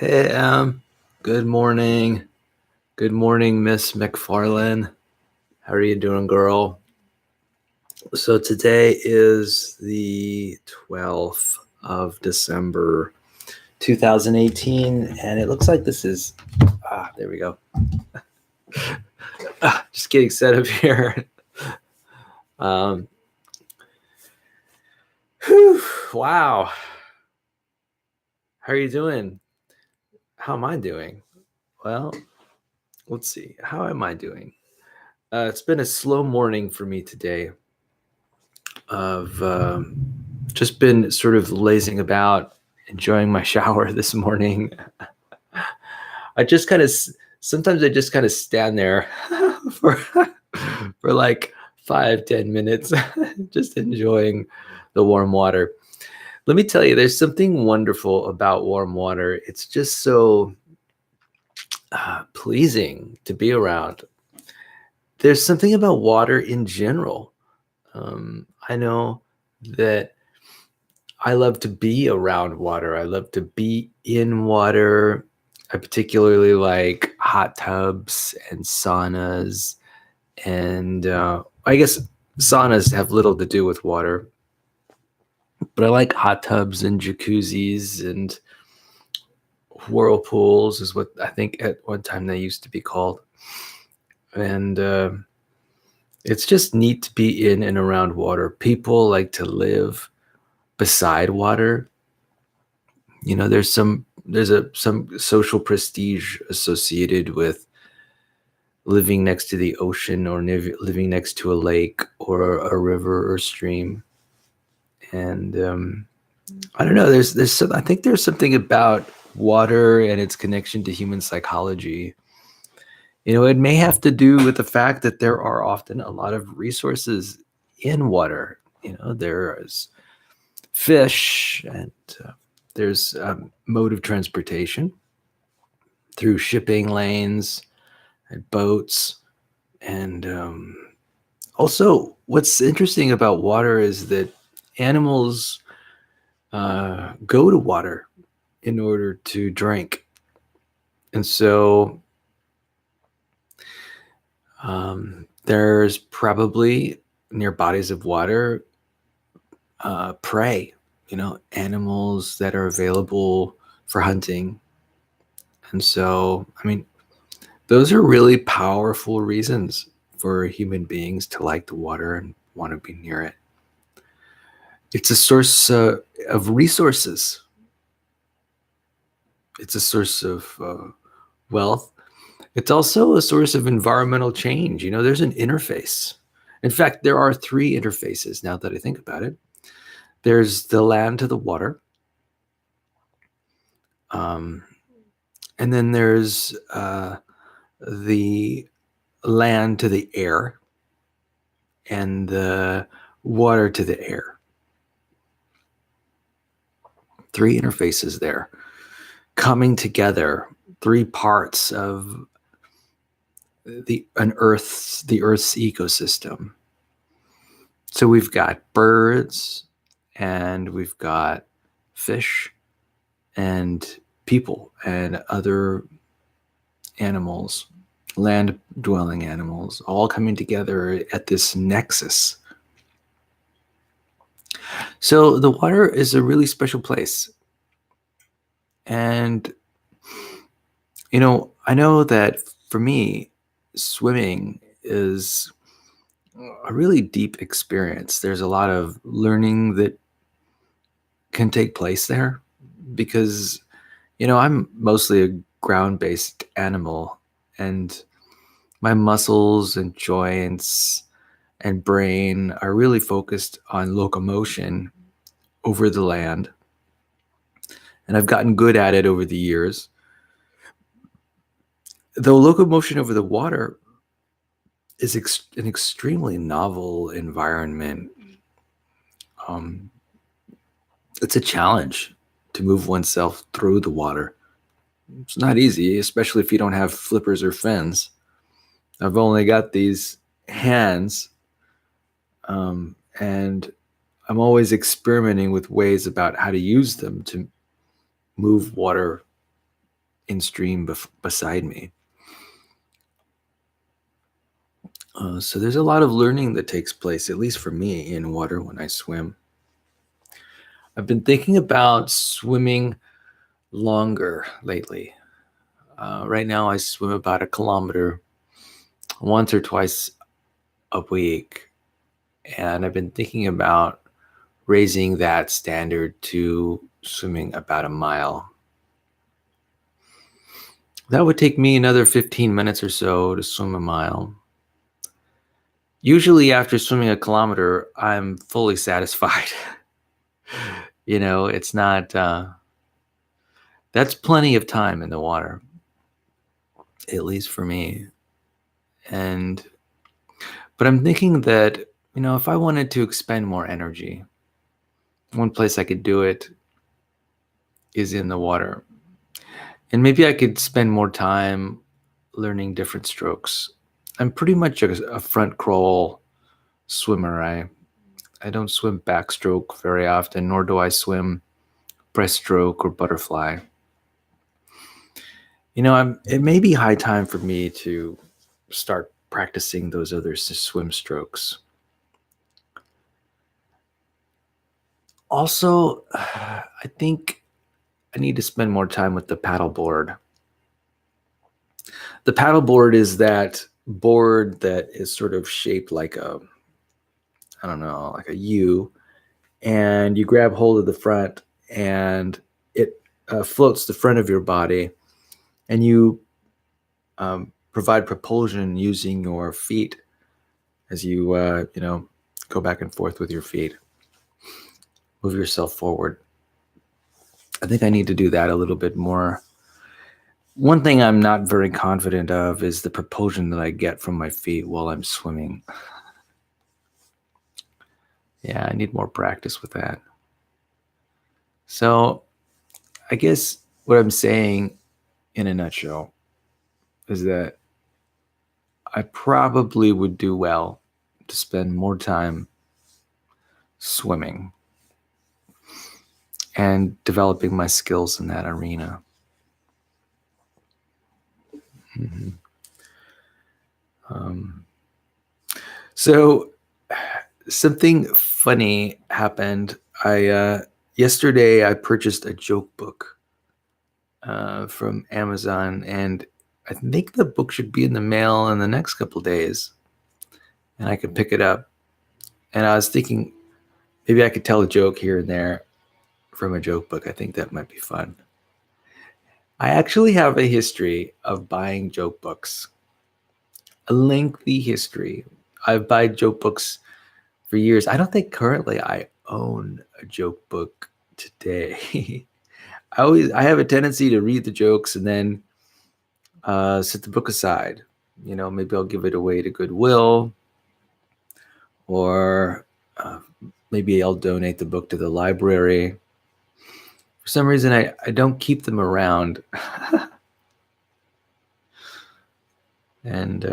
Hey, good morning. Good morning, Miss McFarlane. How are you doing, girl? So today is the 12th of December, 2018, and it looks like this is, there we go. Just getting set up here. Um, whew, wow. How are you doing? How am I doing? Well, let's see. How am I doing? It's been a slow morning for me today. I've just been sort of lazing about, enjoying my shower this morning. I just kind of sometimes I just kind of stand there for for like 5-10 minutes, just enjoying the warm water. Let me tell you, there's something wonderful about warm water. It's just so pleasing to be around. There's something about water in general. I know that I love to be around water. I love to be in water. I particularly like hot tubs and saunas. And I guess saunas have little to do with water, but I like hot tubs and jacuzzis and whirlpools, is what I think at one time they used to be called. And it's just neat to be in and around water. People like to live beside water. You know, some social prestige associated with living next to the ocean or living next to a lake or a river or stream. And I don't know, I think there's something about water and its connection to human psychology. You know, it may have to do with the fact that there are often a lot of resources in water. You know, there's fish, and there's mode of transportation through shipping lanes and boats. And also, what's interesting about water is that animals go to water in order to drink. And so there's probably near bodies of water prey, you know, animals that are available for hunting. And so, I mean, those are really powerful reasons for human beings to like the water and want to be near it. It's a source of resources. It's a source of wealth. It's also a source of environmental change. You know, there's an interface. In fact, there are three interfaces now that I think about it. There's the land to the water, um, and then there's the land to the air, and the water to the air. Three interfaces there coming together, three parts of the Earth's ecosystem. So we've got birds, and we've got fish, and people, and other animals, land dwelling animals, all coming together at this nexus. So the water is a really special place. And, you know, I know that for me, swimming is a really deep experience. There's a lot of learning that can take place there because, you know, I'm mostly a ground based animal, and my muscles and joints and brain are really focused on locomotion over the land. And I've gotten good at it over the years. Though locomotion over the water is an extremely novel environment. Um, it's a challenge to move oneself through the water. It's not easy, especially if you don't have flippers or fins. I've only got these hands, and I'm always experimenting with ways about how to use them to move water in stream beside me. So there's a lot of learning that takes place, at least for me, in water when I swim. I've been thinking about swimming longer lately. Right now, I swim about 1 kilometer once or twice a week. And I've been thinking about raising that standard to swimming about a mile. That would take me another 15 minutes or so to swim a mile. Usually, after swimming 1 kilometer, I'm fully satisfied. It's not, that's plenty of time in the water, at least for me. But I'm thinking that, if I wanted to expend more energy, one place I could do it is in the water. And maybe I could spend more time learning different strokes. I'm pretty much a front crawl swimmer. I don't swim backstroke very often, nor do I swim breaststroke or butterfly. It may be high time for me to start practicing those other swim strokes. Also, I think I need to spend more time with the paddleboard. The paddleboard is that board that is sort of shaped like like a U, and you grab hold of the front and it floats the front of your body, and you provide propulsion using your feet as you go back and forth with your feet, move yourself forward. I think I need to do that a little bit more. One thing I'm not very confident of is the propulsion that I get from my feet while I'm swimming. Yeah, I need more practice with that. So I guess what I'm saying in a nutshell is that I probably would do well to spend more time swimming and developing my skills in that arena. Mm-hmm. So something funny happened. Yesterday I purchased a joke book from Amazon, and I think the book should be in the mail in the next couple of days, and I can pick it up. And I was thinking maybe I could tell a joke here and there from a joke book. I think that might be fun. I actually have a history of buying joke books, a lengthy history. I've bought joke books for years. I don't think currently I own a joke book today. I have a tendency to read the jokes and then set the book aside. Maybe I'll give it away to Goodwill, or maybe I'll donate the book to the library. For some reason, I don't keep them around. And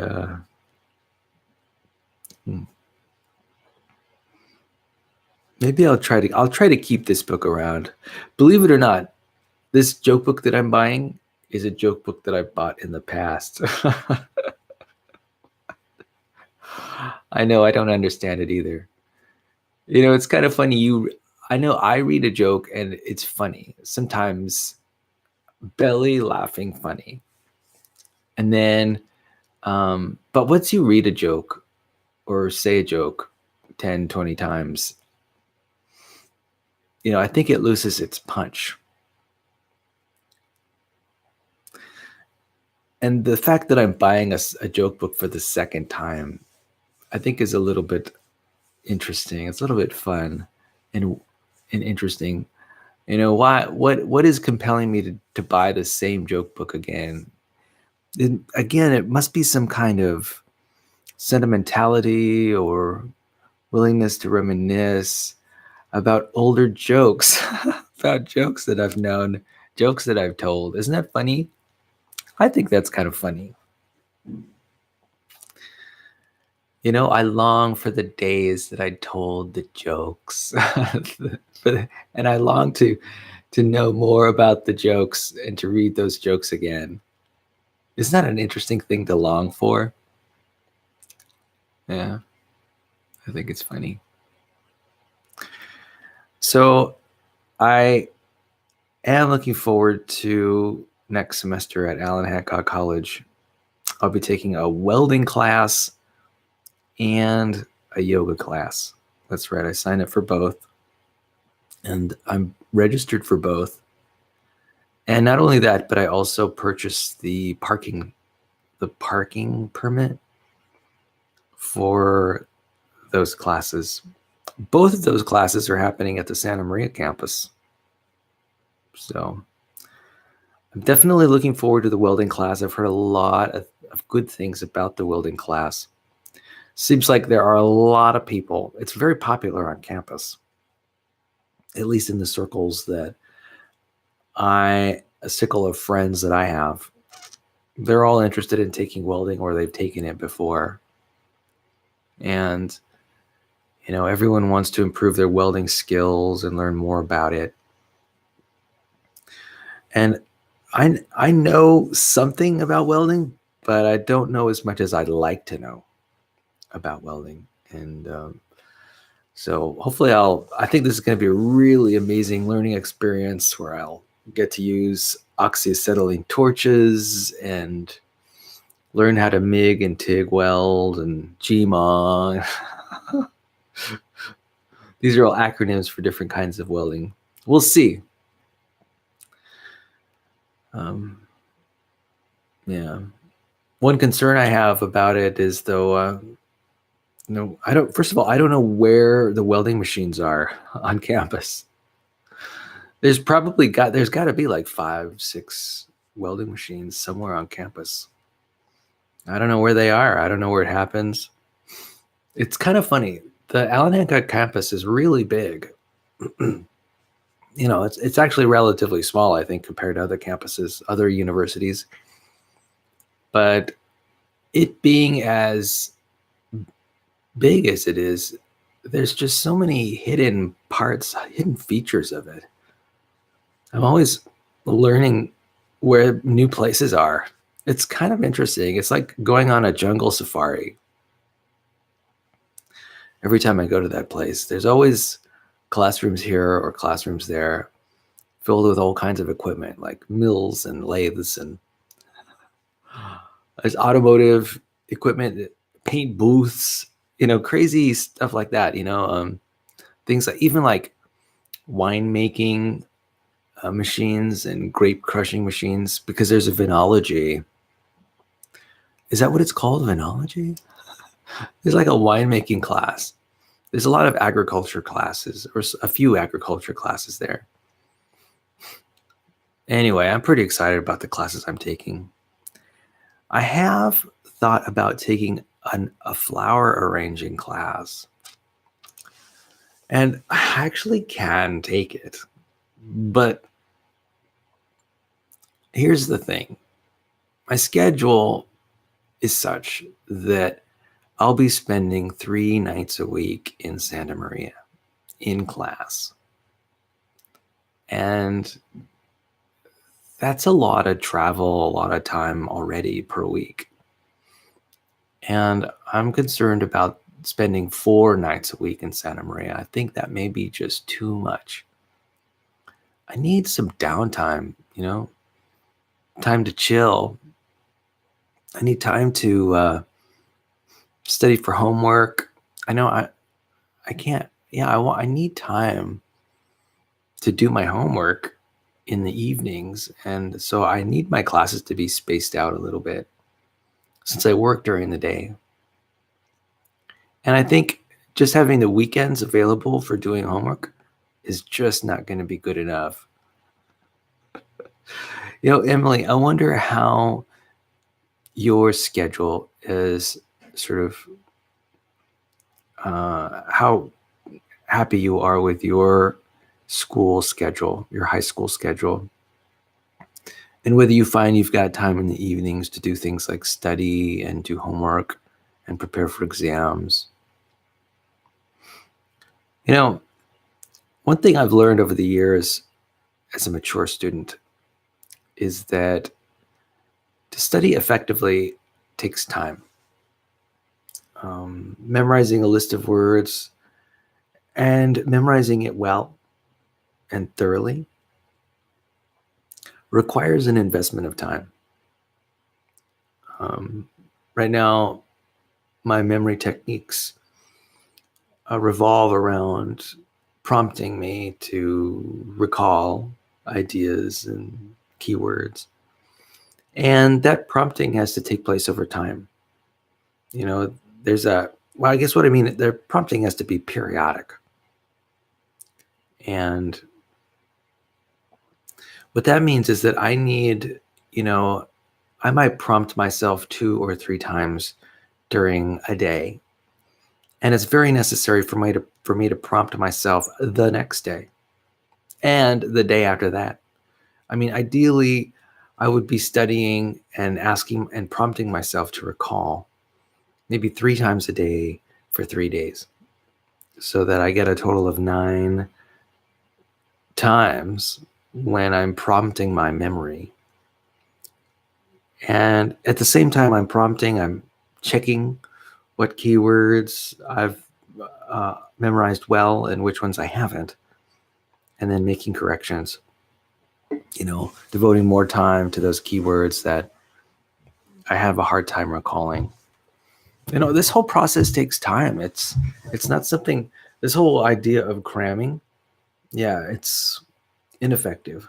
maybe I'll try to keep this book around. Believe it or not, this joke book that I'm buying is a joke book that I bought in the past. I know, I don't understand it either. It's kind of funny. I know I read a joke and it's funny. Sometimes belly laughing funny. And then, but once you read a joke or say a joke 10, 20 times, I think it loses its punch. And the fact that I'm buying a joke book for the second time, I think is a little bit interesting. It's a little bit fun and interesting. What is compelling me to buy the same joke book again? Again, it must be some kind of sentimentality or willingness to reminisce about older jokes, about jokes that I've known, jokes that I've told. Isn't that funny? I think that's kind of funny. I long for the days that I told the jokes, and I long to to know more about the jokes and to read those jokes again. Isn't that an interesting thing to long for? Yeah, I think it's funny. So I am looking forward to next semester at Allen Hancock College. I'll be taking a welding class and a yoga class. That's right, I signed up for both, and I'm registered for both. And not only that, but I also purchased the parking permit for those classes. Both of those classes are happening at the Santa Maria campus. So I'm definitely looking forward to the welding class. I've heard a lot of good things about the welding class. Seems like there are a lot of people. It's very popular on campus, at least in the circles that a circle of friends that I have. They're all interested in taking welding, or they've taken it before. And, everyone wants to improve their welding skills and learn more about it. And I know something about welding, but I don't know as much as I'd like to know about welding. And so hopefully I think this is going to be a really amazing learning experience where I'll get to use oxyacetylene torches and learn how to MIG and TIG weld and GMA. These are all acronyms for different kinds of welding. We'll see. Yeah. One concern I have about it is, though, first of all, I don't know where the welding machines are on campus. There's got to be like 5, 6 welding machines somewhere on campus. I don't know where they are. I don't know where it happens. It's kind of funny. The Allen Hancock campus is really big. It's actually relatively small, I think, compared to other campuses, other universities. But it being as big as it is, there's just so many hidden parts, hidden features of it. I'm always learning where new places are. It's kind of interesting. It's like going on a jungle safari. Every time I go to that place, there's always classrooms here or classrooms there filled with all kinds of equipment like mills and lathes, and there's automotive equipment, paint booths, crazy stuff like that, things like even like winemaking machines and grape crushing machines, because there's a vinology. Is that what it's called? Vinology? There's like a winemaking class. There's a lot of agriculture classes, or a few agriculture classes there. Anyway, I'm pretty excited about the classes I'm taking. I have thought about taking a flower arranging class. And I actually can take it. But here's the thing. My schedule is such that I'll be spending 3 nights a week in Santa Maria in class. And that's a lot of travel, a lot of time already per week. And I'm concerned about spending 4 nights a week in Santa Maria. I think that may be just too much. I need some downtime, time to chill. I need time to study for homework. I know I can't. Yeah, I need time to do my homework in the evenings, and so I need my classes to be spaced out a little bit since I work during the day. And I think just having the weekends available for doing homework is just not going to be good enough. Emily, I wonder how your schedule is sort of how happy you are with your school schedule, your high school schedule, and whether you find you've got time in the evenings to do things like study and do homework and prepare for exams. One thing I've learned over the years as a mature student is that to study effectively takes time. Memorizing a list of words and memorizing it well and thoroughly requires an investment of time. Right now, my memory techniques revolve around prompting me to recall ideas and keywords. And that prompting has to take place over time. You know, well, I guess what I mean, the prompting has to be periodic. And what that means is that I need, I might prompt myself 2 or 3 times during a day. And it's very necessary for me to prompt myself the next day and the day after that. I mean, ideally, I would be studying and asking and prompting myself to recall maybe 3 times a day for 3 days, so that I get a total of 9 times when I'm prompting my memory. And at the same time I'm prompting, I'm checking what keywords I've memorized well and which ones I haven't, and then making corrections, devoting more time to those keywords that I have a hard time recalling. This whole process takes time. It's not something, this whole idea of cramming, it's ineffective.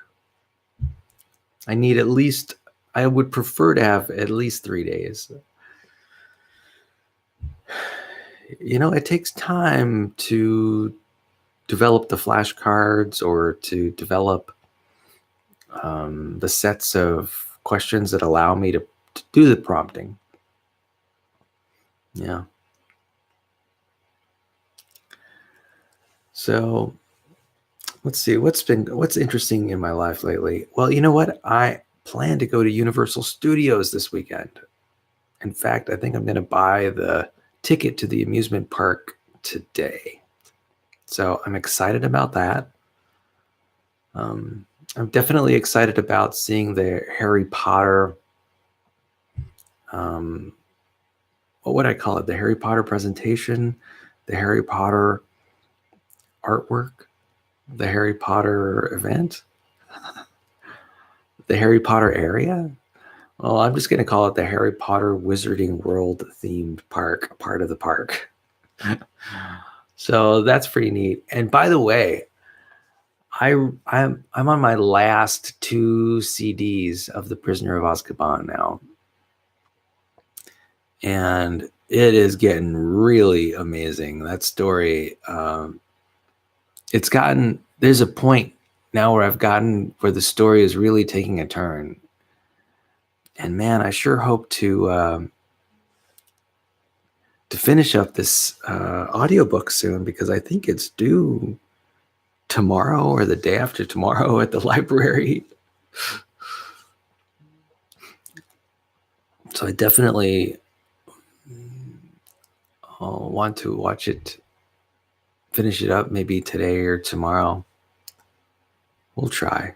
I would prefer to have at least 3 days. It takes time to develop the flashcards or to develop the sets of questions that allow me to do the prompting. Yeah. So let's see, what's interesting in my life lately? Well, you know what? I plan to go to Universal Studios this weekend. In fact, I think I'm going to buy the ticket to the amusement park today. So I'm excited about that. I'm definitely excited about seeing the Harry Potter, what would I call it? The Harry Potter presentation, the Harry Potter artwork, the Harry Potter event, the Harry Potter area. Well, I'm just going to call it the Harry Potter Wizarding World themed park, part of the park. So that's pretty neat. And by the way, I'm on my last 2 CDs of The Prisoner of Azkaban now. And it is getting really amazing. That story, there's a point now where where the story is really taking a turn. And man, I sure hope to finish up this audiobook soon, because I think it's due tomorrow or the day after tomorrow at the library. So I definitely want to finish it up maybe today or tomorrow. We'll try.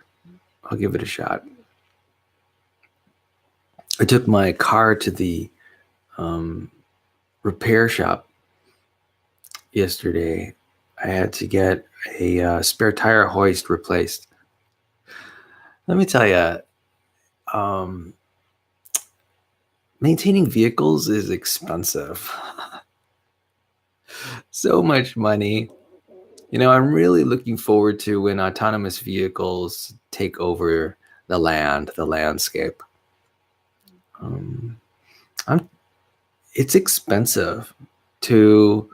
I'll give it a shot. I took my car to the repair shop yesterday. I had to get a spare tire hoist replaced. Let me tell you, maintaining vehicles is expensive. So much money. I'm really looking forward to when autonomous vehicles take over the landscape. It's expensive to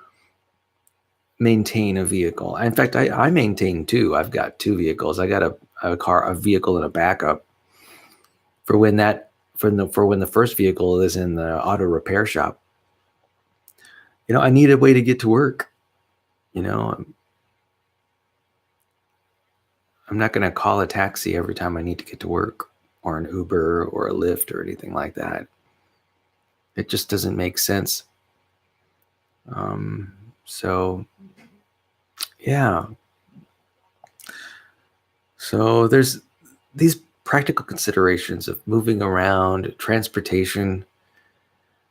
maintain a vehicle. In fact, I maintain 2. I've got 2 vehicles. I got a vehicle and a backup for when the first vehicle is in the auto repair shop. I need a way to get to work. I'm not going to call a taxi every time I need to get to work, or an Uber or a Lyft or anything like that. It just doesn't make sense. So, yeah. So there's these practical considerations of moving around, transportation.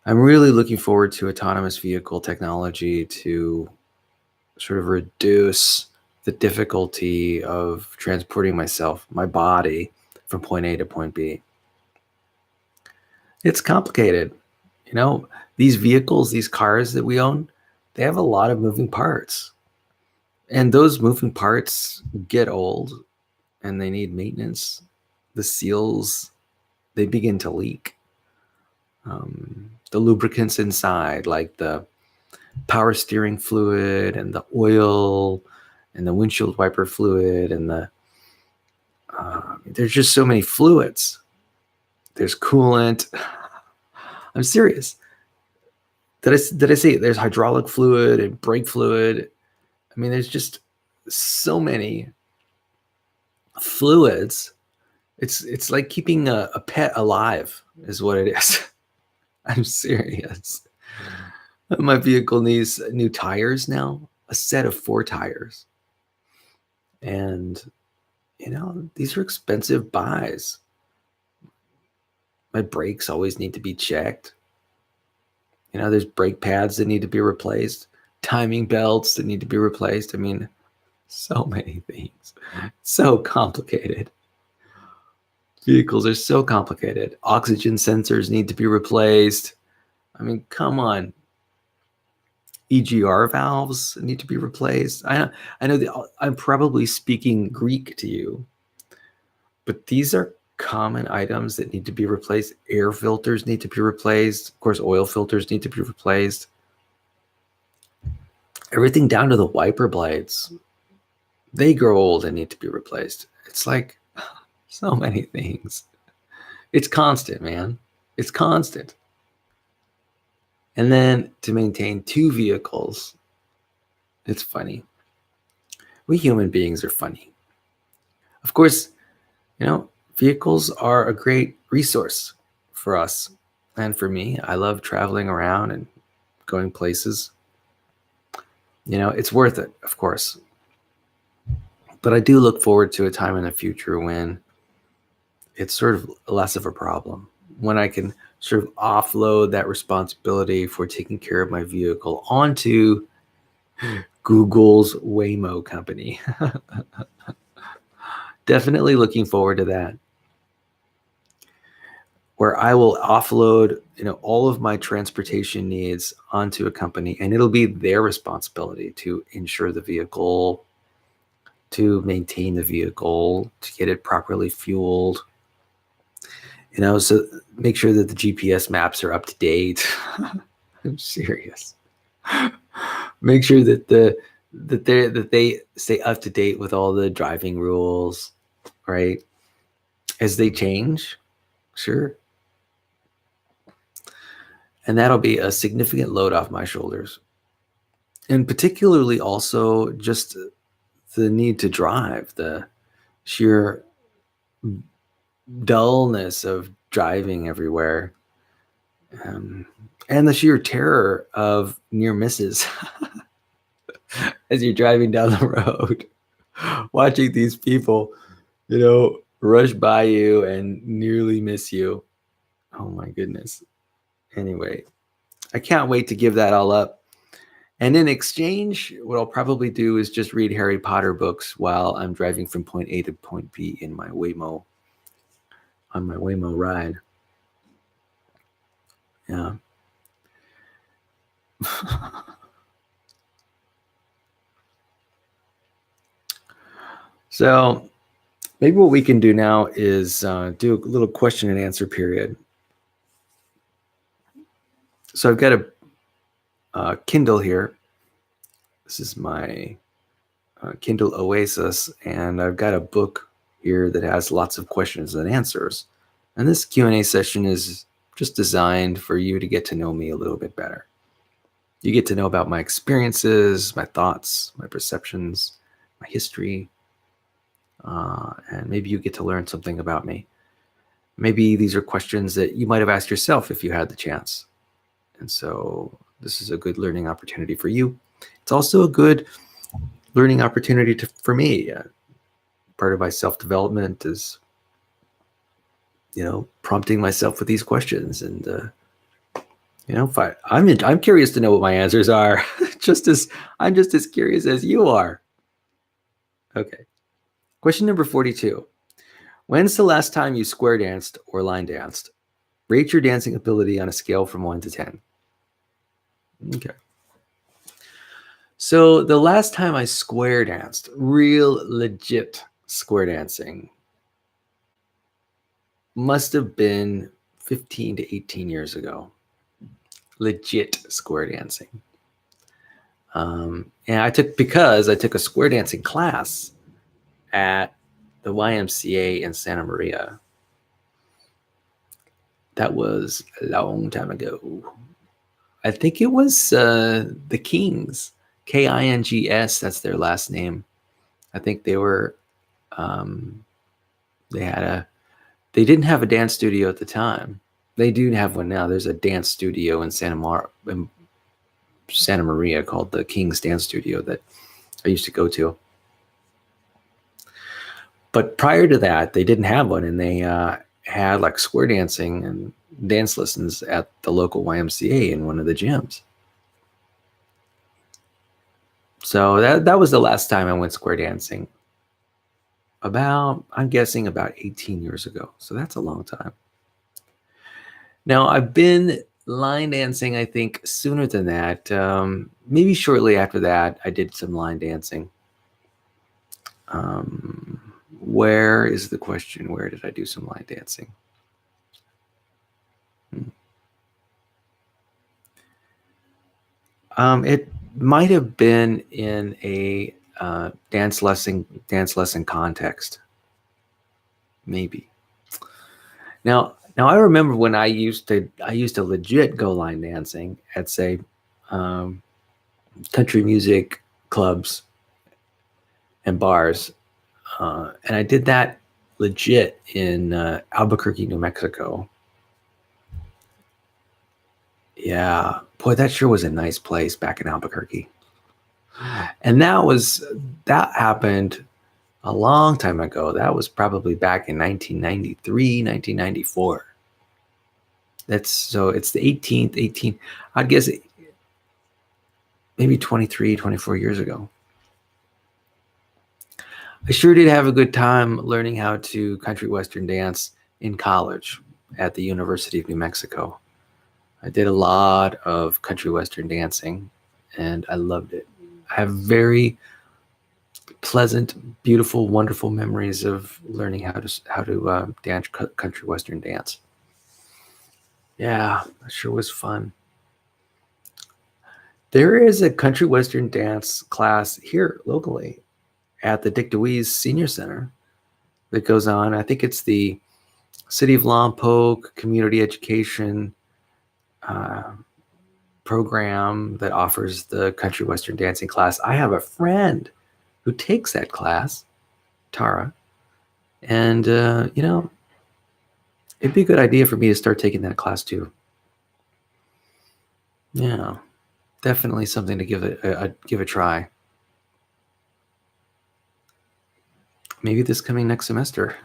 I'm really looking forward to autonomous vehicle technology to sort of reduce the difficulty of transporting myself, my body, from point A to point B. It's complicated. You know, these vehicles, these cars that we own, they have a lot of moving parts. And those moving parts get old and they need maintenance. The seals, they begin to leak. The lubricants inside, like the power steering fluid and the oil and the windshield wiper fluid and there's just so many fluids. There's coolant. I'm serious. Did I say it? There's hydraulic fluid and brake fluid? I mean, there's just so many fluids. It's like keeping a pet alive, is what it is. I'm serious. My vehicle needs new tires now, a set of 4 tires. And, these are expensive buys. My brakes always need to be checked. There's brake pads that need to be replaced, timing belts that need to be replaced. I mean, so many things. So complicated. Vehicles are so complicated. Oxygen sensors need to be replaced. I mean, come on. EGR valves need to be replaced. I know that I'm probably speaking Greek to you, but these are common items that need to be replaced. Air filters need to be replaced. Of course, oil filters need to be replaced. Everything down to the wiper blades. They grow old and need to be replaced. It's like so many things. It's constant, man. It's constant. And then to maintain 2 vehicles, it's funny. We human beings are funny. Of course, vehicles are a great resource for us. And for me, I love traveling around and going places. It's worth it, of course. But I do look forward to a time in the future when it's sort of less of a problem, when I can sort of offload that responsibility for taking care of my vehicle onto Google's Waymo company. Definitely looking forward to that, where I will offload, all of my transportation needs onto a company, and it'll be their responsibility to insure the vehicle, to maintain the vehicle, to get it properly fueled, so make sure that the GPS maps are up to date. I'm serious. Make sure that they stay up to date with all the driving rules, right? As they change, sure. And that'll be a significant load off my shoulders. And particularly also just the need to drive, the sheer dullness of driving everywhere, and the sheer terror of near misses as you're driving down the road, watching these people, rush by you and nearly miss you. Oh my goodness. Anyway, I can't wait to give that all up. And in exchange, what I'll probably do is just read Harry Potter books while I'm driving from point A to point B in my Waymo, on my Waymo ride. Yeah. So maybe what we can do now is do a little question and answer period. So I've got a Kindle here. This is my Kindle Oasis, and I've got a book here that has lots of questions and answers. And this Q&A session is just designed for you to get to know me a little bit better. You get to know about my experiences, my thoughts, my perceptions, my history, and maybe you get to learn something about me. Maybe these are questions that you might have asked yourself if you had the chance. And so this is a good learning opportunity for you. It's also a good learning opportunity for me part of my self-development is, prompting myself with these questions. And, I'm curious to know what my answers are. I'm just as curious as you are. Okay. Question number 42. When's the last time you square danced or line danced? Rate your dancing ability on a scale from 1 to 10. Okay. So the last time I square danced, real legit square dancing, must have been 15 to 18 years ago. Legit square dancing. And because I took a square dancing class at the YMCA in Santa Maria. That was a long time ago. I think it was the Kings, Kings. That's their last name. I think they were. They didn't have a dance studio at the time. They do have one now. There's a dance studio in Santa Maria called the Kings Dance Studio that I used to go to. But prior to that, they didn't have one, and they had like square dancing and dance lessons at the local YMCA in one of the gyms. So that was the last time I went square dancing. I'm guessing about 18 years ago. So that's a long time. Now, I've been line dancing, I think, sooner than that. Maybe shortly after that, I did some line dancing. Where is the question? Where did I do some line dancing? It might have been in a dance lesson context. Maybe. Now I remember when I used to legit go line dancing at, say, country music clubs and bars. And I did that legit in Albuquerque, New Mexico. Yeah, boy, that sure was a nice place back in Albuquerque. And that happened a long time ago. That was probably back in 1993, 1994. It's the 18, I'd guess maybe 23, 24 years ago. I sure did have a good time learning how to country western dance in college at the University of New Mexico. I did a lot of country western dancing, and I loved it. I have very pleasant, beautiful, wonderful memories of learning how to dance country western dance. Yeah, that sure was fun. There is a country western dance class here locally at the Dick DeWeese Senior Center that goes on. I think it's the City of Lompoc Community Education program that offers the country western dancing class. I have a friend who takes that class, Tara, and it'd be a good idea for me to start taking that class too. Yeah, definitely something to give a try. Maybe this coming next semester.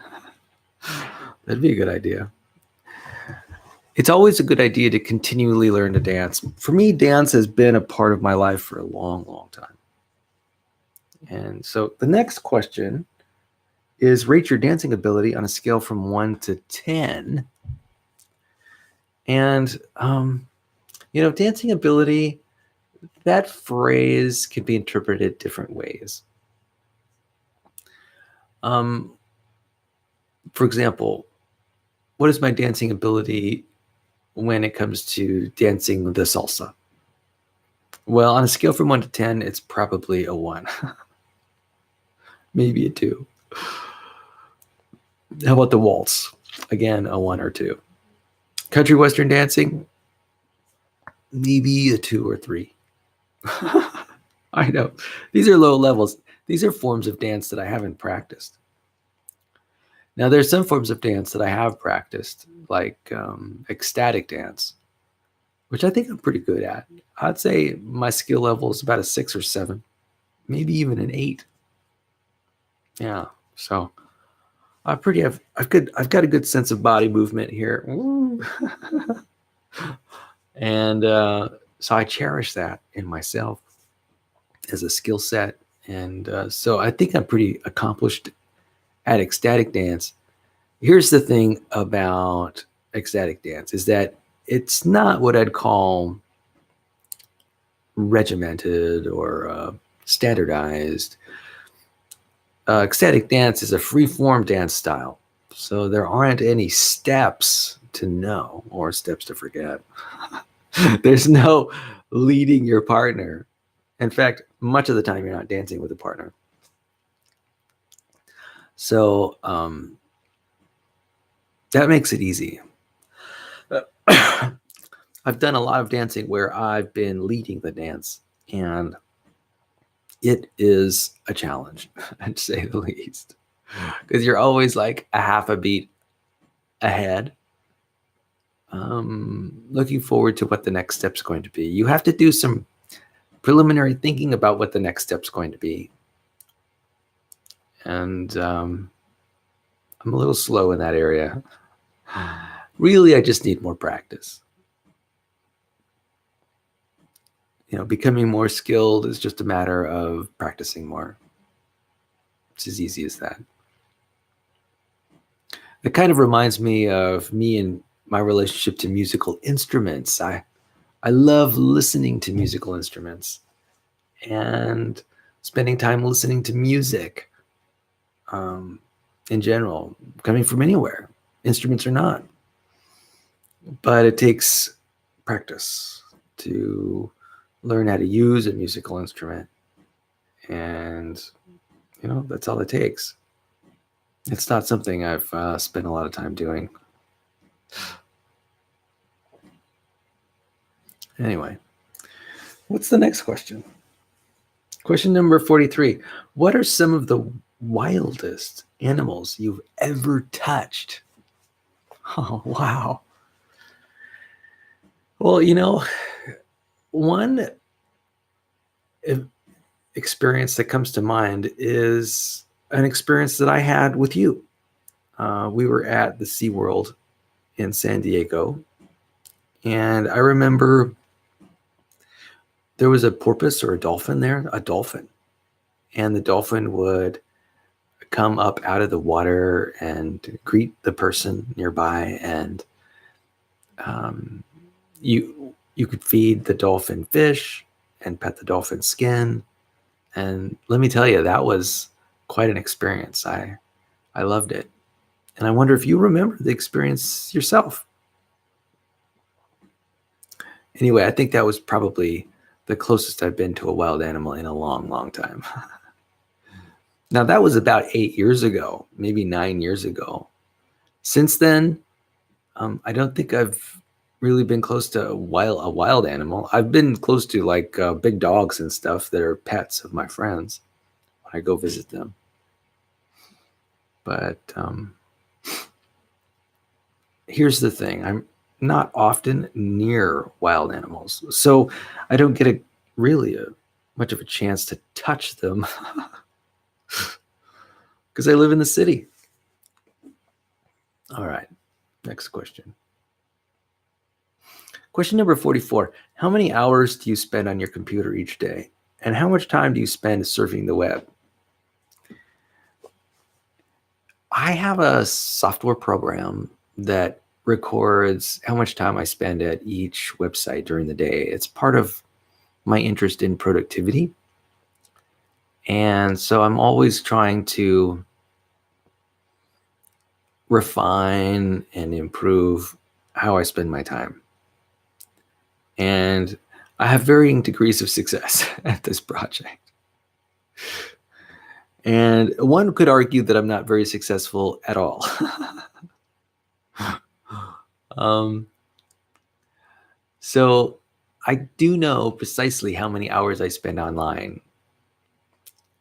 That'd be a good idea. It's always a good idea to continually learn to dance. For me, dance has been a part of my life for a long, long time. And so the next question is, rate your dancing ability on a scale from 1 to 10. And, dancing ability, that phrase can be interpreted different ways. For example, what is my dancing ability when it comes to dancing the salsa? Well, on a scale from 1 to 10, it's probably a 1. Maybe a 2. How about the waltz? Again, a 1 or 2. Country western dancing? Maybe a 2 or 3. I know. These are low levels. These are forms of dance that I haven't practiced. Now, there's some forms of dance that I have practiced, like ecstatic dance, which I think I'm pretty good at. I'd say my skill level is about a 6 or 7, maybe even an 8. Yeah. So I've got a good sense of body movement here. And so I cherish that in myself as a skill set. And so I think I'm pretty accomplished at ecstatic dance. Here's the thing about ecstatic dance is that it's not what I'd call regimented or standardized. Ecstatic dance is a free form dance style. So there aren't any steps to know or steps to forget. There's no leading your partner. In fact, much of the time you're not dancing with a partner. So that makes it easy. I've done a lot of dancing where I've been leading the dance, and it is a challenge, I'd say the least, because you're always like a half a beat ahead, looking forward to what the next step's going to be. You have to do some preliminary thinking about what the next step's going to be. And I'm a little slow in that area. Really, I just need more practice. Becoming more skilled is just a matter of practicing more. It's as easy as that. It kind of reminds me of me and my relationship to musical instruments. I love listening to musical instruments and spending time listening to music in general, coming from anywhere, instruments or not. But it takes practice to learn how to use a musical instrument. And, that's all it takes. It's not something I've spent a lot of time doing. Anyway, what's the next question? Question number 43. What are some of the wildest animals you've ever touched? Oh, wow. Well, one experience that comes to mind is an experience that I had with you. We were at the SeaWorld in San Diego, and I remember there was a porpoise or a dolphin there, and the dolphin would come up out of the water and greet the person nearby, and you could feed the dolphin fish and pet the dolphin skin. And let me tell you, that was quite an experience. I loved it. And I wonder if you remember the experience yourself. Anyway, I think that was probably the closest I've been to a wild animal in a long, long time. Now, that was about 8 years ago, maybe 9 years ago. Since then, I don't think I've really been close to a wild animal. I've been close to like big dogs and stuff that are pets of my friends when I go visit them. But here's the thing. I'm not often near wild animals, so I don't get much of a chance to touch them because I live in the city. All right, next question. Question number 44. How many hours do you spend on your computer each day? And how much time do you spend surfing the web? I have a software program that records how much time I spend at each website during the day. It's part of my interest in productivity. And so I'm always trying to refine and improve how I spend my time. And I have varying degrees of success at this project. And one could argue that I'm not very successful at all. So I do know precisely how many hours I spend online.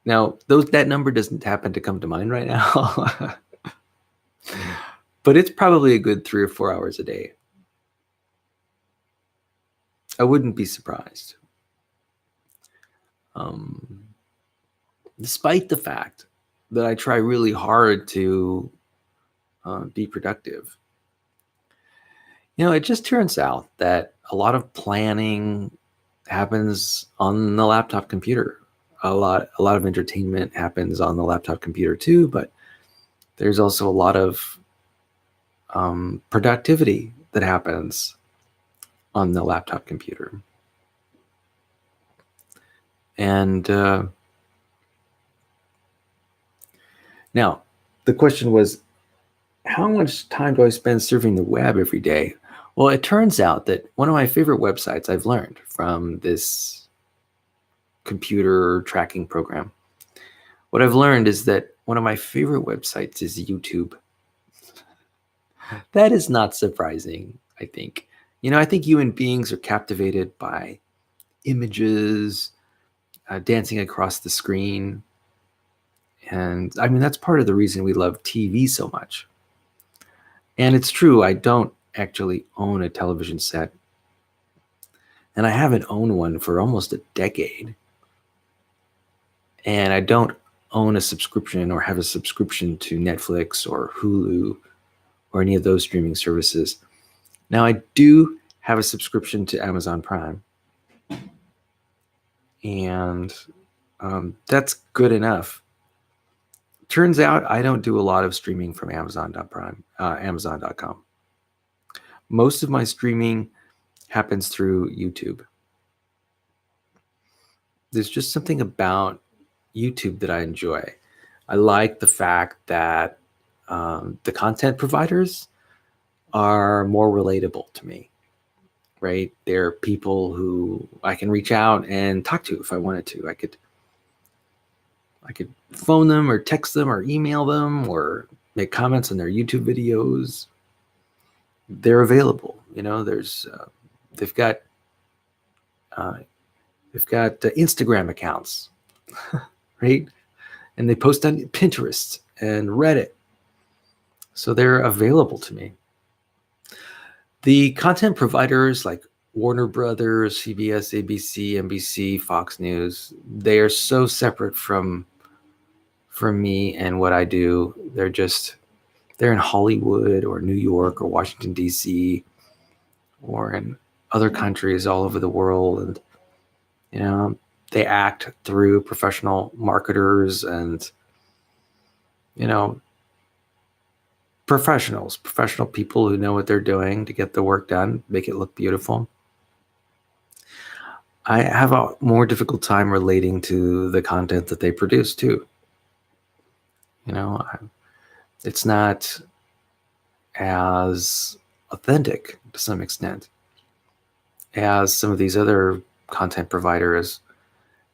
Now, that number doesn't happen to come to mind right now, but it's probably a good 3 or 4 hours a day. I wouldn't be surprised. Despite the fact that I try really hard to be productive. It just turns out that a lot of planning happens on the laptop computer. A lot of entertainment happens on the laptop computer too, but there's also a lot of productivity that happens on the laptop computer. And now the question was, how much time do I spend surfing the web every day? Well, it turns out that one of my favorite websites I've learned from this computer tracking program, what I've learned is that one of my favorite websites is YouTube. That is not surprising, I think. I think human beings are captivated by images dancing across the screen. And I mean, that's part of the reason we love TV so much. And it's true, I don't actually own a television set. And I haven't owned one for almost a decade. And I don't own a subscription or have a subscription to Netflix or Hulu or any of those streaming services. Now, I do have a subscription to Amazon Prime. And that's good enough. Turns out I don't do a lot of streaming from Amazon.com. Most of my streaming happens through YouTube. There's just something about YouTube that I enjoy. I like the fact that the content providers are more relatable to me, right? They're people who I can reach out and talk to if I wanted to. I could phone them or text them or email them or make comments on their YouTube videos. They're available. They've got Instagram accounts, right? And they post on Pinterest and Reddit. So they're available to me. The content providers like Warner Brothers, CBS, ABC, NBC, Fox News, they are so separate from me and what I do. They're in Hollywood or New York or Washington, D.C., or in other countries all over the world. And, they act through professional marketers and, professional people who know what they're doing to get the work done, make it look beautiful. I have a more difficult time relating to the content that they produce too. It's not as authentic to some extent as some of these other content providers.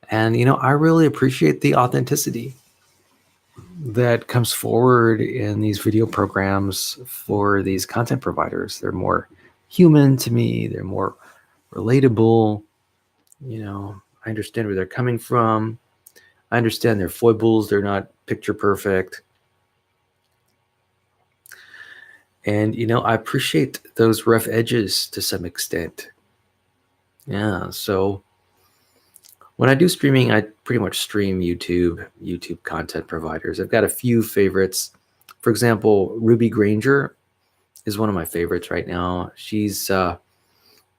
And, I really appreciate the authenticity that comes forward in these video programs for these content providers. They're more human to me. They're more relatable. I understand where they're coming from. I understand their foibles. They're not picture perfect. And, I appreciate those rough edges to some extent. Yeah, so when I do streaming, I pretty much stream YouTube content providers. I've got a few favorites. For example, Ruby Granger is one of my favorites right now. She's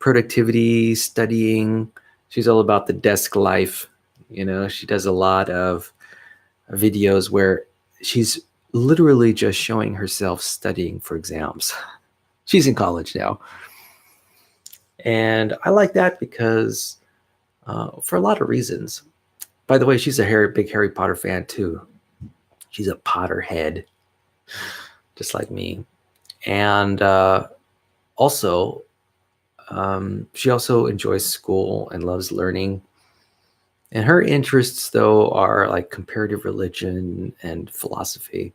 productivity, studying. She's all about the desk life. She does a lot of videos where she's literally just showing herself studying for exams. She's in college now. And I like that because for a lot of reasons. By the way, she's a big Harry Potter fan too. She's a Potterhead, just like me. And also, she also enjoys school and loves learning. And her interests, though, are like comparative religion and philosophy,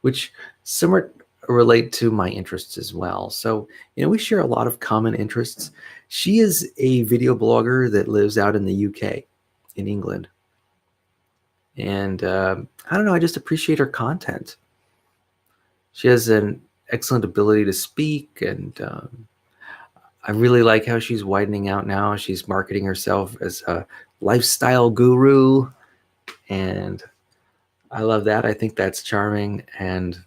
which somewhat relate to my interests as well. So, we share a lot of common interests. She is a video blogger that lives out in the UK, in England. And I don't know, I just appreciate her content. She has an excellent ability to speak, and I really like how she's widening out now. She's marketing herself as a lifestyle guru, and I love that. I think that's charming, and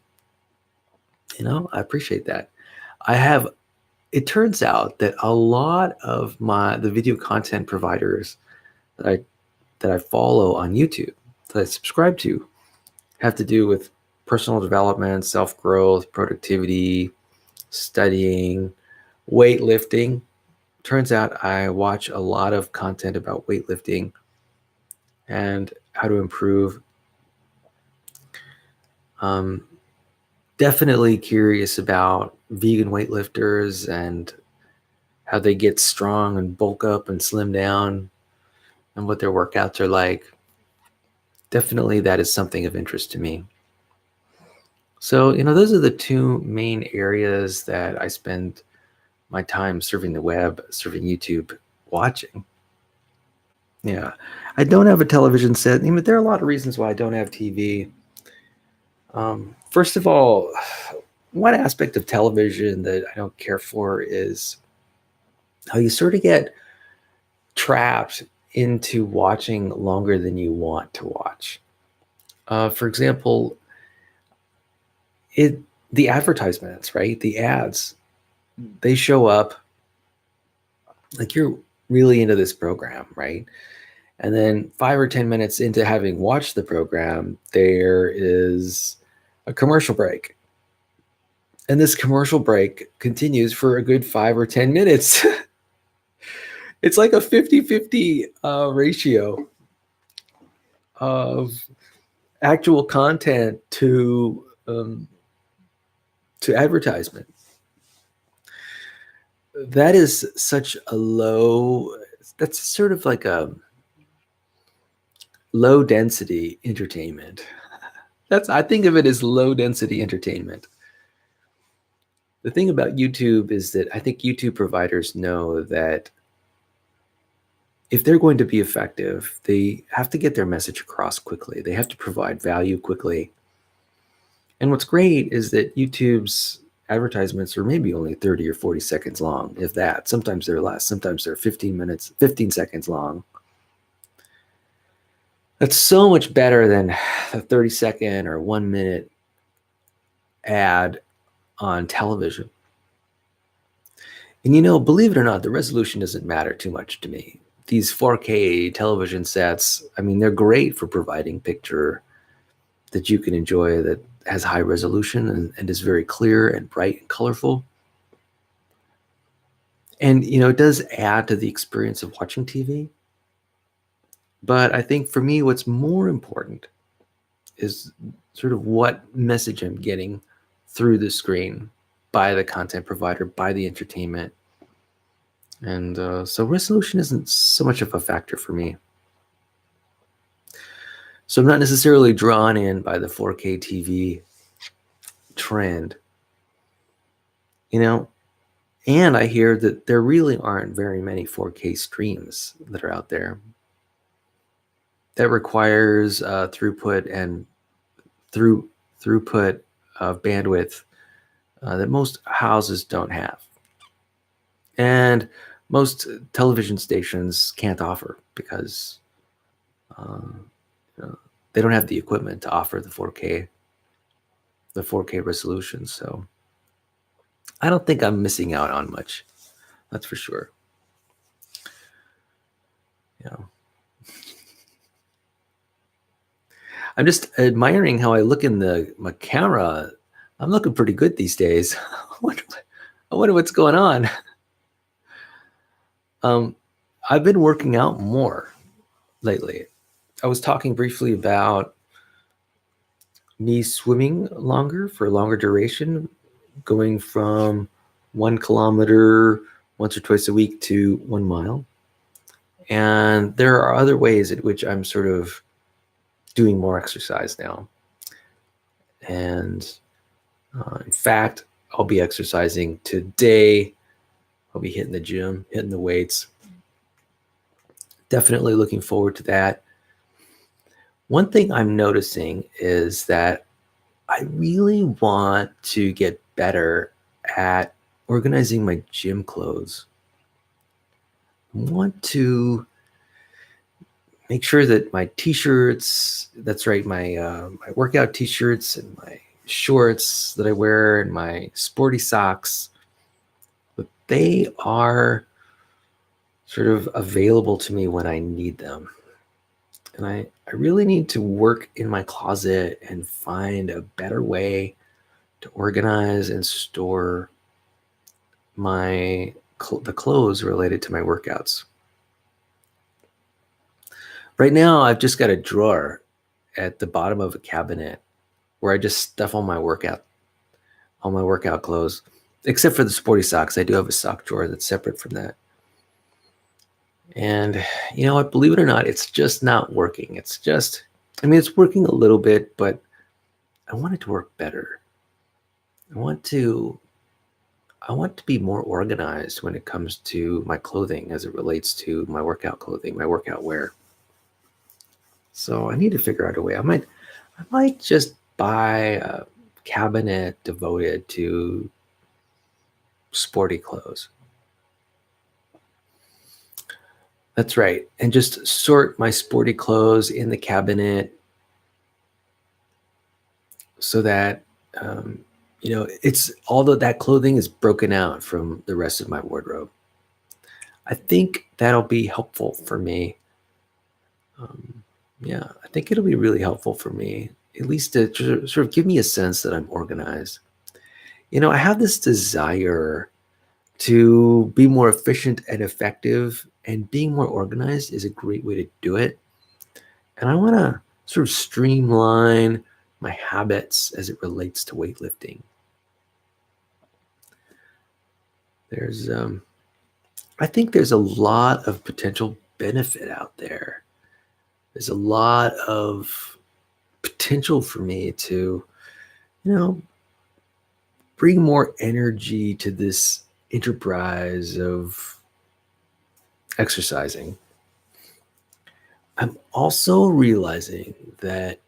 I appreciate that. I have. It turns out that a lot of the video content providers that I follow on YouTube, that I subscribe to, have to do with personal development, self growth, productivity, studying, weightlifting. Turns out I watch a lot of content about weightlifting and how to improve. Um, Definitely curious about vegan weightlifters and how they get strong and bulk up and slim down and what their workouts are like. Definitely that is something of interest to me. So, those are the two main areas that I spend my time surfing the web, surfing YouTube, watching. Yeah. I don't have a television set. There are a lot of reasons why I don't have TV. First of all, one aspect of television that I don't care for is how you sort of get trapped into watching longer than you want to watch. For example, the advertisements, right? The ads, they show up like you're really into this program, right? And then 5 or 10 minutes into having watched the program, there is a commercial break. And this commercial break continues for a good 5 or 10 minutes. It's like a 50-50 ratio of actual content to advertisement. That is such a that's sort of like a low density entertainment. I think of it as low density entertainment. The thing about YouTube is that I think YouTube providers know that if they're going to be effective, they have to get their message across quickly. They have to provide value quickly. And what's great is that YouTube's advertisements are maybe only 30 or 40 seconds long, if that. Sometimes they're less, sometimes they're 15 seconds long. That's so much better than a 30-second or 1 minute ad on television. And believe it or not, the resolution doesn't matter too much to me. These 4K television sets, they're great for providing picture that you can enjoy that has high resolution and is very clear and bright and colorful. And, it does add to the experience of watching TV. But I think for me, what's more important is sort of what message I'm getting through the screen by the content provider, by the entertainment. And so resolution isn't so much of a factor for me. So I'm not necessarily drawn in by the 4K TV trend. And I hear that there really aren't very many 4K streams that are out there. That requires throughput of bandwidth that most houses don't have, and most television stations can't offer because they don't have the equipment to offer the 4K resolution. So I don't think I'm missing out on much. That's for sure. I'm just admiring how I look in my camera. I'm looking pretty good these days. I wonder what's going on. I've been working out more lately. I was talking briefly about me swimming longer for a longer duration, going from 1 kilometer once or twice a week to 1 mile. And there are other ways in which I'm sort of doing more exercise now. And in fact, I'll be exercising today. I'll be hitting the gym, hitting the weights. Definitely looking forward to that. One thing I'm noticing is that I really want to get better at organizing my gym clothes. I want to make sure that my t-shirts, that's right, my workout t-shirts and my shorts that I wear and my sporty socks, that they are sort of available to me when I need them. And I really need to work in my closet and find a better way to organize and store the clothes related to my workouts. Right now, I've just got a drawer at the bottom of a cabinet where I just stuff all my workout clothes, except for the sporty socks. I do have a sock drawer that's separate from that. And you know what? Believe it or not, it's just not working. It's working a little bit, but I want it to work better. I want to be more organized when it comes to my clothing as it relates to my workout clothing, my workout wear. So I need to figure out a way. I might just buy a cabinet devoted to sporty clothes. That's right. And just sort my sporty clothes in the cabinet so that it's all that clothing is broken out from the rest of my wardrobe. I think that'll be helpful for me. Yeah, I think it'll be really helpful for me, at least to sort of give me a sense that I'm organized. I have this desire to be more efficient and effective, and being more organized is a great way to do it. And I want to sort of streamline my habits as it relates to weightlifting. I think there's a lot of potential benefit out there. There's a lot of potential for me to, bring more energy to this enterprise of exercising. I'm also realizing that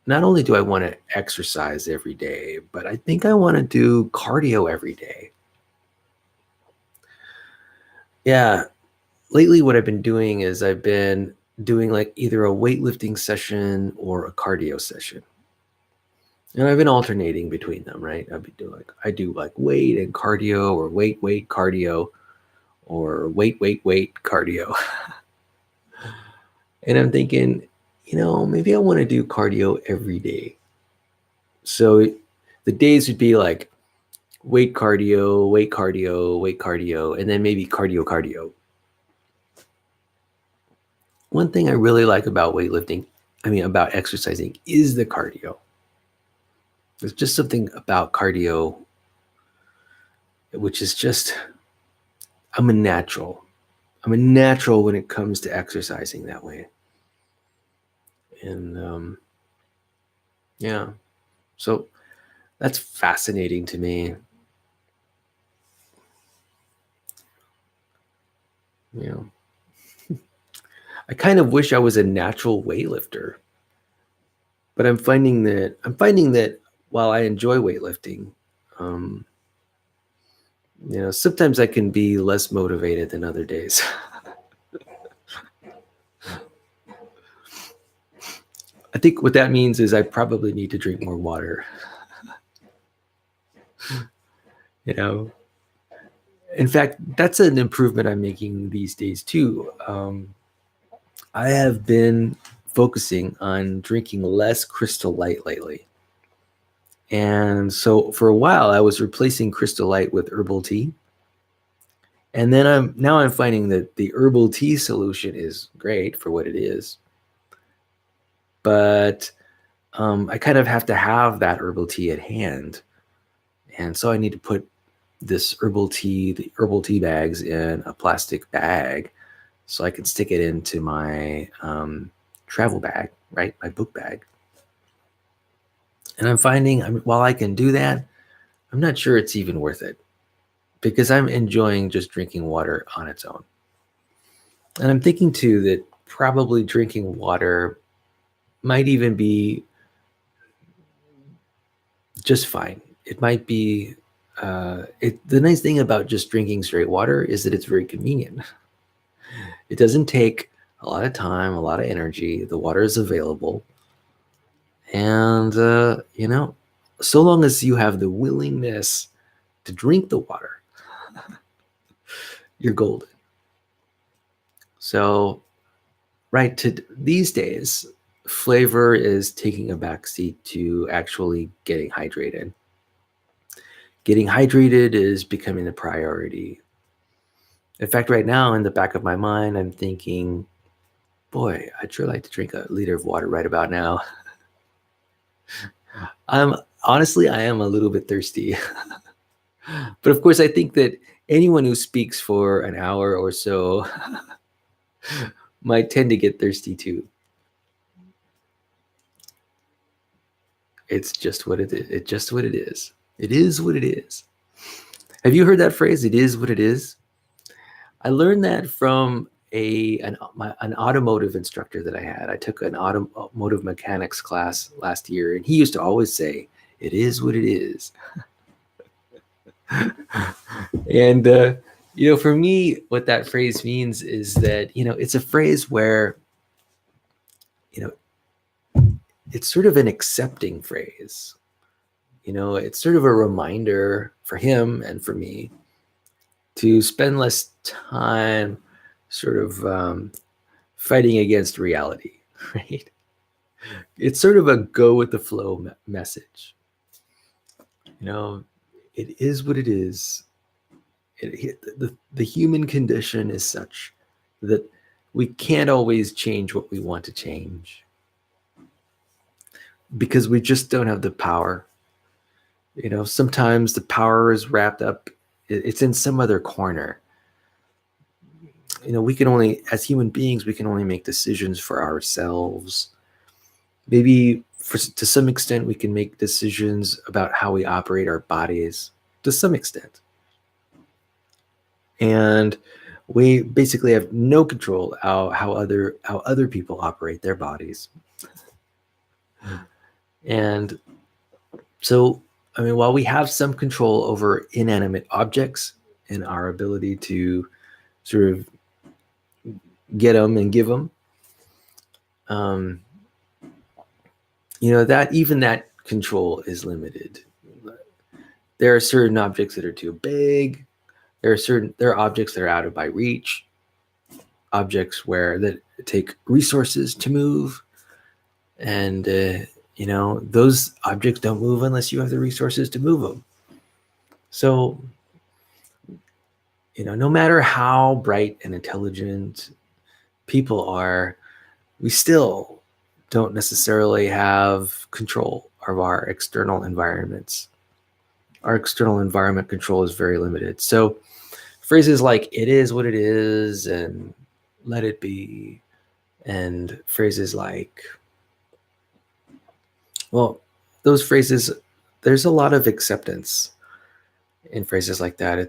not only do I want to exercise every day, but I think I want to do cardio every day. Yeah, lately what I've been doing is I've been doing like either a weightlifting session or a cardio session. And I've been alternating between them, right? I do like weight and cardio, or weight cardio, or weight cardio. And I'm thinking, maybe I want to do cardio every day. So the days would be like weight cardio, and then maybe cardio. One thing I really like about about exercising, is the cardio. There's just something about cardio, which is just, I'm a natural. I'm a natural when it comes to exercising that way. And yeah, so that's fascinating to me. I kind of wish I was a natural weightlifter, but I'm finding that while I enjoy weightlifting, sometimes I can be less motivated than other days. I think what that means is I probably need to drink more water. In fact, that's an improvement I'm making these days too. I have been focusing on drinking less Crystal Light lately. And so for a while, I was replacing Crystal Light with herbal tea. And then I'm finding that the herbal tea solution is great for what it is. But I kind of have to have that herbal tea at hand. And so I need to put the herbal tea bags in a plastic bag so I can stick it into my travel bag, right? My book bag. And I'm finding, while I can do that, I'm not sure it's even worth it, because I'm enjoying just drinking water on its own. And I'm thinking too that probably drinking water might even be just fine. It might be, the nice thing about just drinking straight water is that it's very convenient. It doesn't take a lot of time, a lot of energy. The water is available. And, so long as you have the willingness to drink the water, you're golden. So, right to these days, flavor is taking a backseat to actually getting hydrated. Getting hydrated is becoming a priority. In fact, right now, in the back of my mind, I'm thinking, boy, I'd sure like to drink a liter of water right about now. I'm honestly, I am a little bit thirsty. But of course, I think that anyone who speaks for an hour or so might tend to get thirsty too. It's just what it is. It's just what it is. It is what it is. Have you heard that phrase? It is what it is. I learned that from an automotive instructor that I had. I took an automotive mechanics class last year, and he used to always say, "It is what it is." And for me, what that phrase means is that it's a phrase where you know it's sort of an accepting phrase. It's sort of a reminder for him and for me to spend less time sort of fighting against reality, right? It's sort of a go with the flow message. It is what it is. The human condition is such that we can't always change what we want to change because we just don't have the power. Sometimes the power is wrapped up, it's in some other corner. We can only, as human beings, we can only make decisions for ourselves. Maybe to some extent, we can make decisions about how we operate our bodies to some extent. And we basically have no control how other people operate their bodies. And so, while we have some control over inanimate objects and our ability to sort of get them and give them, that even that control is limited. There are certain objects that are too big. There are objects that are out of my reach. Objects that take resources to move, and those objects don't move unless you have the resources to move them. So, no matter how bright and intelligent people are, we still don't necessarily have control of our external environments. Our external environment control is very limited. So phrases like "it is what it is" and "let it be," and phrases like, well, those phrases, there's a lot of acceptance in phrases like that.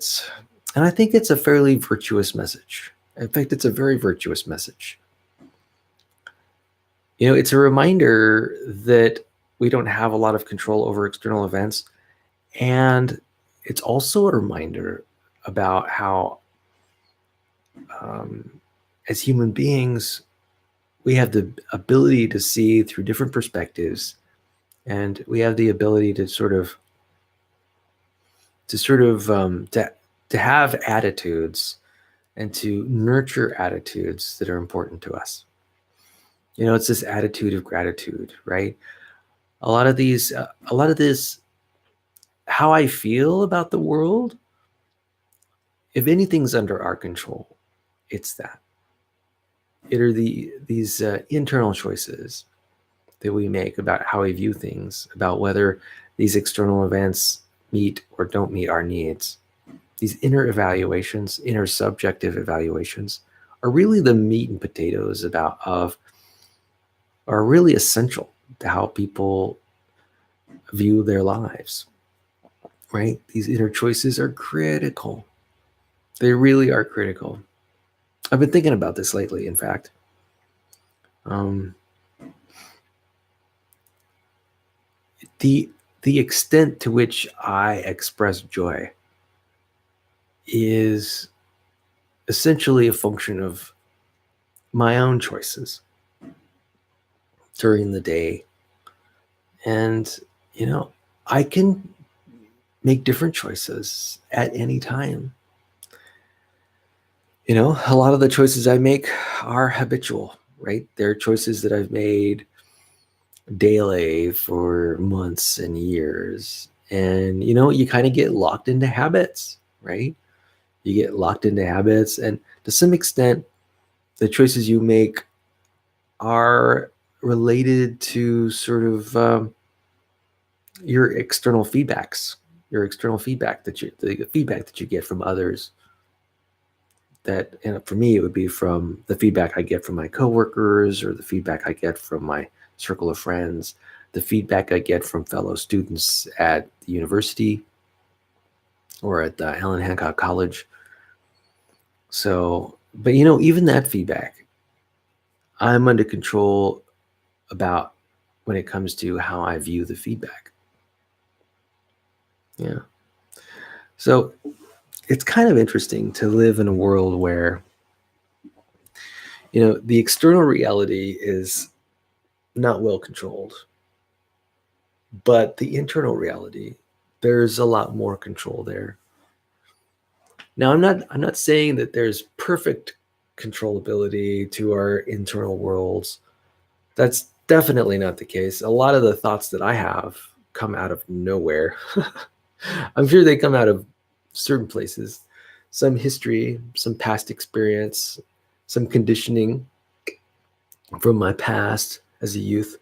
And I think it's a fairly virtuous message. In fact, it's a very virtuous message. It's a reminder that we don't have a lot of control over external events. And it's also a reminder about how, as human beings, we have the ability to see through different perspectives, and we have the ability to to have attitudes and to nurture attitudes that are important to us. It's this attitude of gratitude, right? A lot of this, how I feel about the world, if anything's under our control, it's that. It are these internal choices that we make about how we view things, about whether these external events meet or don't meet our needs. These inner evaluations, inner subjective evaluations, are really the meat and potatoes are really essential to how people view their lives, right? These inner choices are critical. They really are critical. I've been thinking about this lately, in fact. The extent to which I express joy is essentially a function of my own choices during the day. And, you know, I can make different choices at any time. A lot of the choices I make are habitual, right? They're choices that I've made daily for months and years. And, you kind of get locked into habits, right? You get locked into habits. And to some extent, the choices you make are related to sort of your external feedbacks, the feedback that you get from others. That, for me, it would be from the feedback I get from my coworkers, or the feedback I get from my circle of friends, the feedback I get from fellow students at the university or at the Helen Hancock College. So, but even that feedback, I'm under control about when it comes to how I view the feedback. Yeah. So it's kind of interesting to live in a world where, the external reality is not well controlled, but the internal reality, there's a lot more control there. Now, I'm not saying that there's perfect controllability to our internal worlds. That's definitely not the case. A lot of the thoughts that I have come out of nowhere. I'm sure they come out of certain places, some history, some past experience, some conditioning from my past as a youth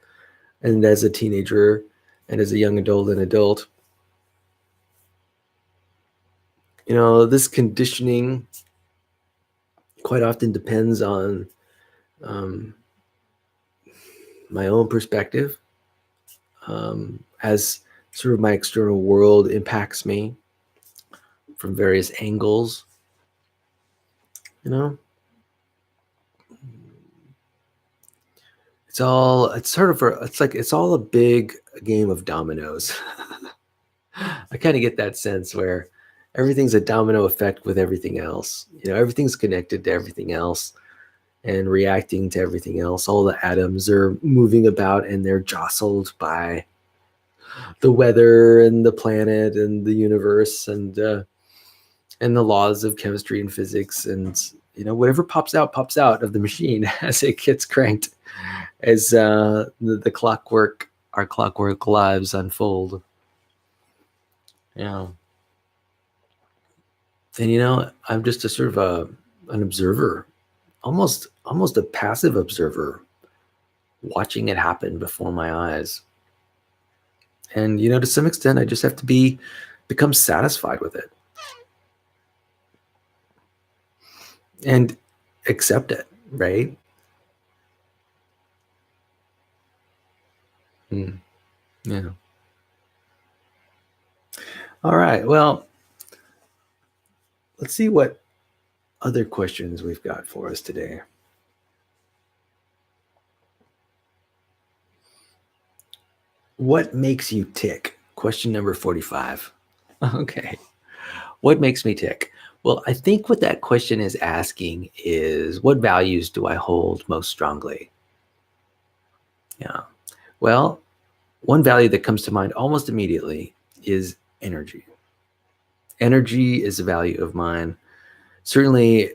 and as a teenager and as a young adult and adult. This conditioning quite often depends on um, my own perspective, as sort of my external world impacts me from various angles. you know it's all a big game of dominoes. I kind of get that sense where everything's a domino effect with everything else. Everything's connected to everything else and reacting to everything else. All the atoms are moving about and they're jostled by the weather and the planet and the universe and the laws of chemistry and physics. And whatever pops out of the machine as it gets cranked, as our clockwork lives unfold. Yeah. And I'm just a sort of an observer, almost a passive observer, watching it happen before my eyes. And to some extent, I just have to become satisfied with it and accept it, right? Yeah. All right. Well, let's see what other questions we've got for us today. What makes you tick? Question number 45. Okay. What makes me tick? Well, I think what that question is asking is, what values do I hold most strongly? Yeah. Well, one value that comes to mind almost immediately is energy. Energy is a value of mine. Certainly,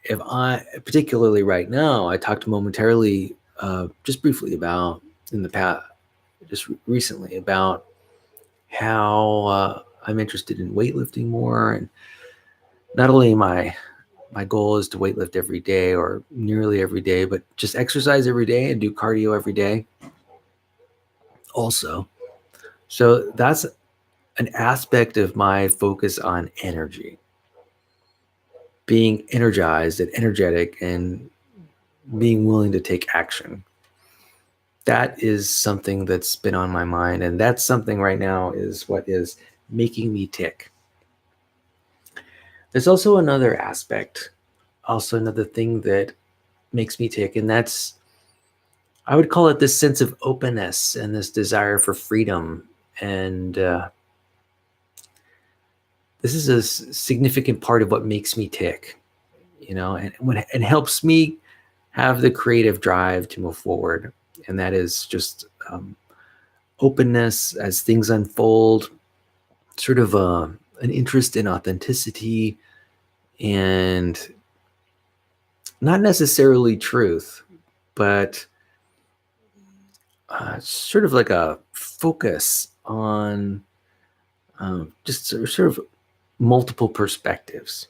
particularly right now, I talked momentarily, just briefly about in the past, just recently, about how I'm interested in weightlifting more. And not only my goal is to weightlift every day or nearly every day, but just exercise every day and do cardio every day also. So that's an aspect of my focus on energy, being energized and energetic and being willing to take action. That is something that's been on my mind. And that's something right now is what is making me tick. There's also another aspect, also another thing that makes me tick. And I would call it this sense of openness and this desire for freedom. And this is a significant part of what makes me tick, and helps me have the creative drive to move forward. And that is just openness as things unfold, sort of an interest in authenticity, and not necessarily truth, but sort of like a focus on just sort of multiple perspectives.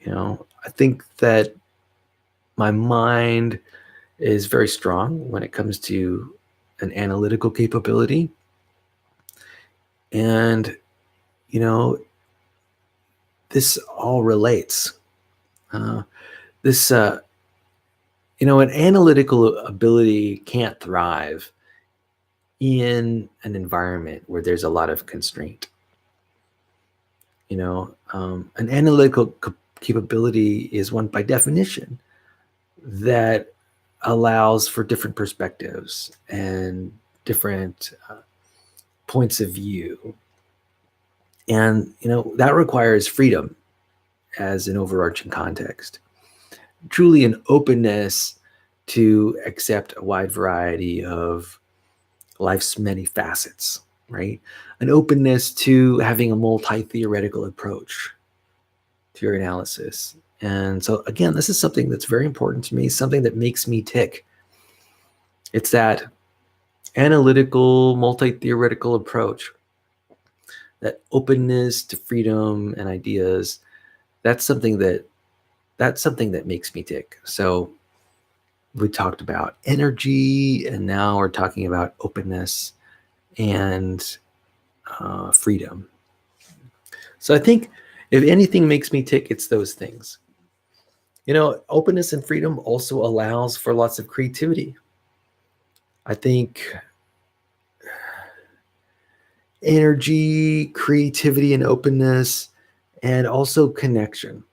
I think that my mind is very strong when it comes to an analytical capability. And, you know, this all relates. Uh, this, an analytical ability can't thrive in an environment where there's a lot of constraint. An analytical capability is one by definition that allows for different perspectives and different points of view. And, that requires freedom as an overarching context, truly an openness to accept a wide variety of life's many facets, right? An openness to having a multi-theoretical approach to your analysis. And so, again, this is something that's very important to me, something that makes me tick. It's that analytical, multi-theoretical approach, that openness to freedom and ideas. That's something that makes me tick. So we talked about energy, and now we're talking about openness and freedom. So I think if anything makes me tick, it's those things. Openness and freedom also allows for lots of creativity. I think energy, creativity, and openness, and also connection.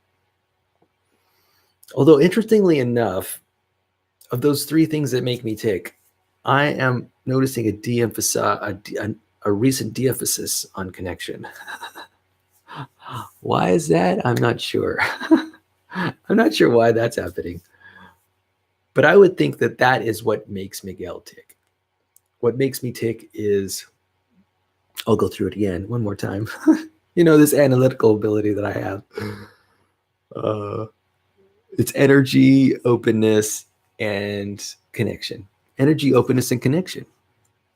Although, interestingly enough, of those three things that make me tick, I am noticing a recent de-emphasis on connection. Why is that? I'm not sure. I'm not sure why that's happening. But I would think that that is what makes Miguel tick. What makes me tick is, I'll go through it again one more time. This analytical ability that I have. It's energy, openness, and connection. Energy, openness, and connection.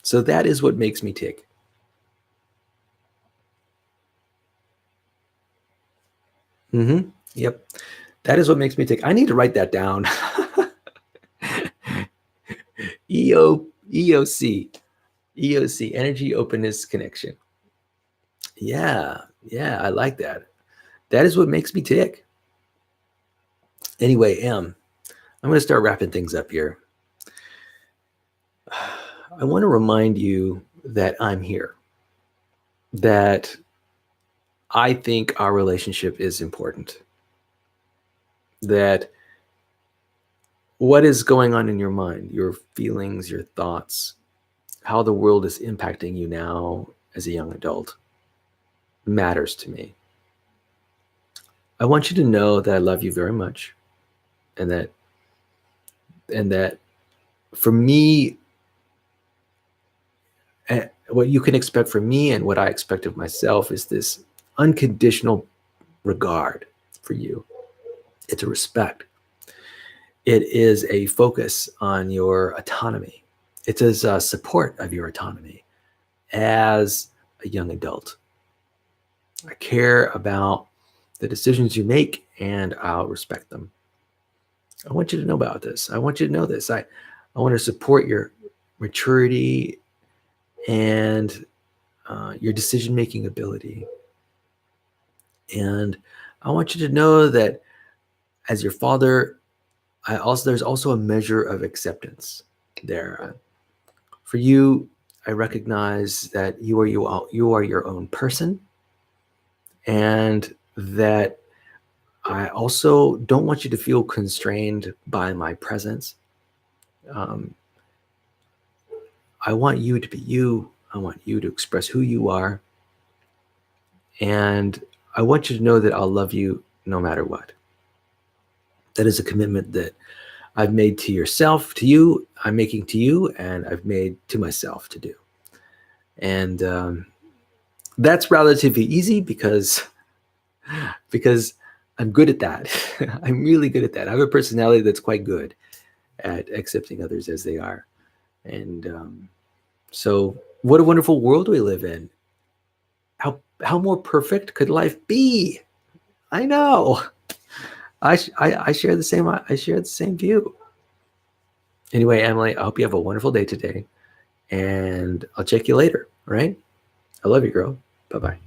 So that is what makes me tick. Yep. That is what makes me tick. I need to write that down. EOC, energy, openness, connection. Yeah, I like that. That is what makes me tick. Anyway, I'm going to start wrapping things up here. I want to remind you that I'm here, that I think our relationship is important, that what is going on in your mind, your feelings, your thoughts, how the world is impacting you now as a young adult matters to me. I want you to know that I love you very much, and that for me, what you can expect from me and what I expect of myself is this unconditional regard for you. It's a respect. It is a focus on your autonomy. It is a support of your autonomy as a young adult. I care about the decisions you make, and I'll respect them. I want you to know about this. I want you to know this. I want to support your maturity and your decision-making ability. And I want you to know that as your father, there's also a measure of acceptance there. For you, I recognize that you are your own person, and that I also don't want you to feel constrained by my presence. I want you to be you. I want you to express who you are. And I want you to know that I'll love you no matter what. That is a commitment that I've made to yourself, to you, I'm making to you, and I've made to myself to do. And that's relatively easy because I'm good at that. I'm really good at that. I have a personality that's quite good at accepting others as they are. And so, what a wonderful world we live in. How more perfect could life be? I know. I share the same view. Anyway, Emily, I hope you have a wonderful day today, and I'll check you later. All right? I love you, girl. Bye bye.